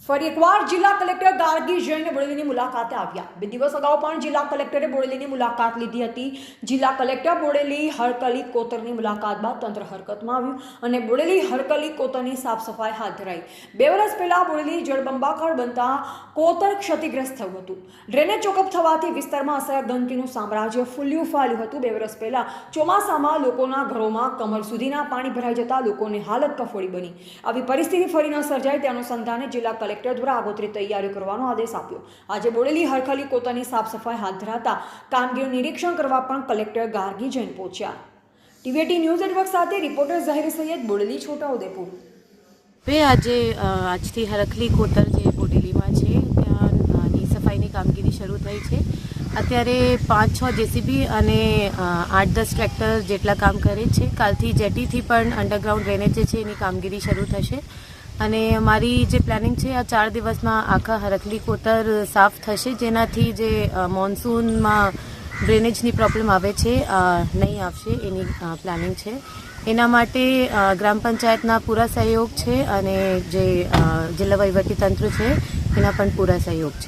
ફરી એકવાર જિલ્લા કલેક્ટર ગાર્ગી જૈને બોડેલીની મુલાકાતે આવ્યા। 2 દિવસ અગાઉ પણ જિલ્લા કલેક્ટરે બોડેલીની મુલાકાત લીધી હતી। જિલ્લા કલેક્ટર બોડેલી હરકલી કોતરની મુલાકાત બાદ તંત્ર હરકતમાં આવ્યું અને બોડેલી હરકલી કોતરની સાફ સફાઈ હાથ ધરાઈ। 2 વર્ષ પહેલા બોડેલી જળબંબાકાર બનતા કોતર ક્ષતિગ્રસ્ત થયું હતું। ડ્રેનેજ ચોકઅપ થવાથી વિસ્તારમાં અસહ્ય ગંદકીનું સામ્રાજ્ય ફૂલ્યું ફાલ્યું હતું। 2 વર્ષ પહેલા ચોમાસામાં લોકોના ઘરોમાં કમર સુધીના પાણી ભરાઈ જતા લોકોની હાલત કફોડી બની। આવી પરિસ્થિતિ ફરી ન સર્જાય તે અનુસંધાને જિલ્લા કલેક્ટર દ્વારા આગોતરી તૈયારીઓ કરવાનો આદેશ આપ્યો। આજે બોડેલી હરખલી કોતરની સાફ સફાઈ હાથ ધરાતા કામગીરીનું નિરીક્ષણ કરવા પણ કલેક્ટર ગાર્ગી જૈન પહોંચ્યા। ટીવીટી ન્યૂઝ નેટવર્ક સાથે રિપોર્ટર ઝાહિર સૈયદ, બોડેલી, છોટાઉદેપુર। આજથી હરખલી કોતર જે બોડેલીમાં છે ત્યાંની સફાઈની કામગીરી શરૂ થઈ છે। અત્યારે 5-6 જેસીબી અને 8-10 ટ્રેક્ટર જેટલા કામ કરે છે। કાલથી જેટીથી પણ અંડરગ્રાઉન્ડ ડ્રેનેજ જે છે એની કામગીરી શરૂ થશે અને અમારી જે પ્લાનિંગ છે આ 4 દિવસમાં આખા હરખલી કોતર સાફ થશે, જેનાથી જે મોન્સૂનમાં ડ્રેનેજની પ્રોબ્લેમ આવે છે નહીં આવશે એની પ્લાનિંગ છે। એના માટે ગ્રામ પંચાયતના પૂરા સહયોગ છે અને જે જિલ્લા વહીવટી તંત્ર છે એના પણ પૂરા સહયોગ છે।